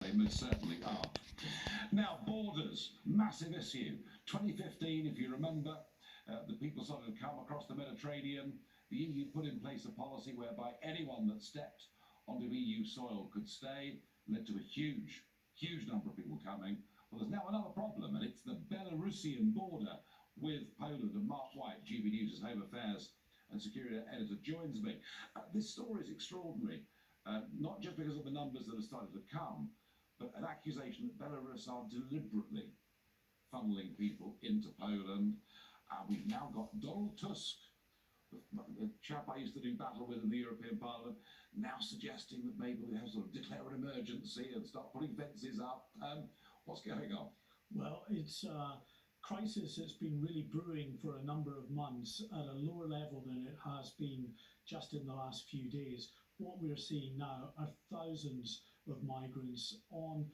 They most certainly are. Now, borders, massive issue. 2015, if you remember, the people started to come across the Mediterranean. The EU put in place a policy whereby anyone that stepped onto EU soil could stay, led to a huge number of people coming. Well, there's now another problem, and it's the Belarusian border with Poland. And Mark White, GB News' Home Affairs and Security Editor, joins me. This story is extraordinary, not just because of the numbers that have started to come, but an accusation that Belarus are deliberately funneling people into Poland. We've now got Donald Tusk, the chap I used to do battle with in the European Parliament, now suggesting that maybe we have to declare an emergency and start putting fences up. What's going on? Well, it's a crisis that's been really brewing for a number of months at a lower level than it has been just in the last few days. What we're seeing now are thousands of migrants on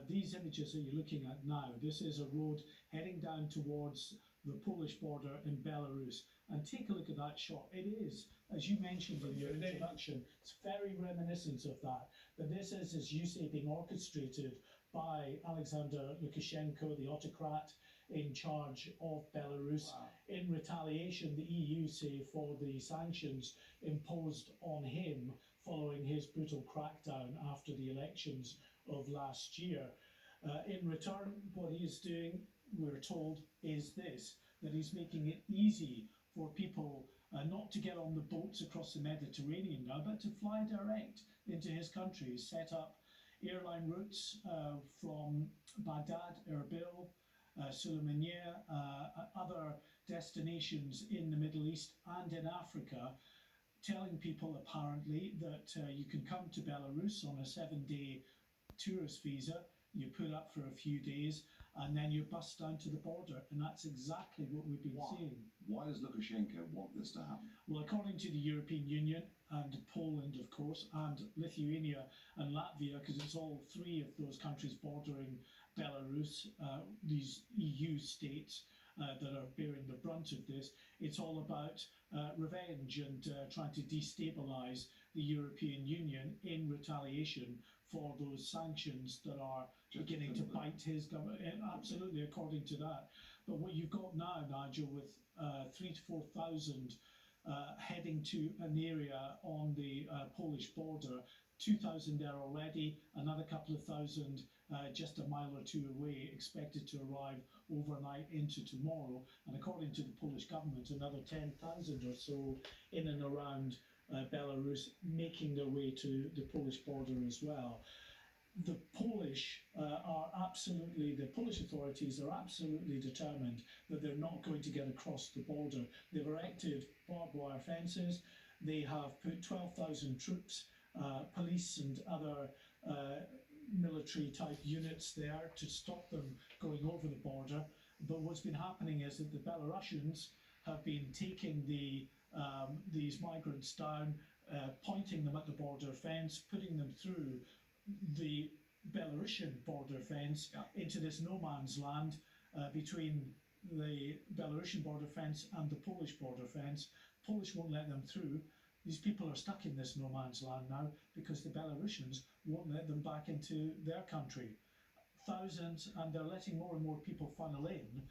these images that you're looking at now. This is a road heading down towards the Polish border in Belarus. And take a look at that shot. It is, as you mentioned in your introduction, it's very reminiscent of that. But this is, as you say, being orchestrated by Alexander Lukashenko, the autocrat in charge of Belarus. Wow. In retaliation, the EU say for the sanctions imposed on him following his brutal crackdown after the elections of last year. In return, what he is doing, we're told, is this, that he's making it easy for people not to get on the boats across the Mediterranean now, but to fly direct into his country. He's set up airline routes from Baghdad, Erbil, Sulaymaniyah, other destinations in the Middle East and in Africa, telling people apparently that you can come to Belarus on a 7-day tourist visa. You put up for a few days and then you're bussed down to the border, and that's exactly what we've been seeing. Why does Lukashenko want this to happen? Well, according to the European Union and Poland, of course, and Lithuania and Latvia, because it's all three of those countries bordering Belarus, these EU states that are bearing the brunt of this, it's all about revenge and trying to destabilise the European Union in retaliation for those sanctions that are beginning to bite his government. Absolutely, according to that. But what you've got now, Nigel, with 3,000 to 4,000 heading to an area on the Polish border, 2,000 there already, another couple of thousand just a mile or two away, expected to arrive overnight into tomorrow. And according to the Polish government, another 10,000 or so in and around Belarus, making their way to the Polish border as well. The Polish authorities are absolutely determined that they're not going to get across the border. They've erected barbed wire fences. They have put 12,000 troops, police and other military type units there to stop them going over the border. But what's been happening is that the Belarusians have been taking these migrants down, pointing them at the border fence, putting them through the Belarusian border fence into this no man's land between the Belarusian border fence and the Polish border fence. Polish won't let them through. These people are stuck in this no man's land now because the Belarusians won't let them back into their country. Thousands, and they're letting more and more people funnel in.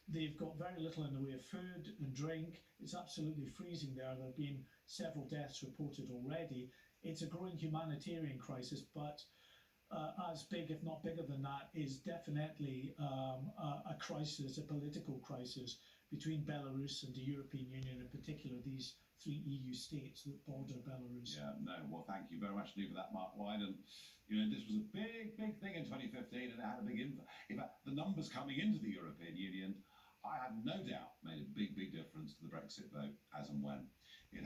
They've got very little in the way of food and drink. It's absolutely freezing there. There have been several deaths reported already. It's a growing humanitarian crisis, but as big, if not bigger than that, is definitely a crisis, a political crisis between Belarus and the European Union, in particular these three EU states that border Belarus. Yeah, no, well, thank you very much indeed for that, Mark White. And, this was a big thing in 2015, and it had a big impact. In fact, the numbers coming into the European Union, I have no doubt, made a big difference to the Brexit vote as and when it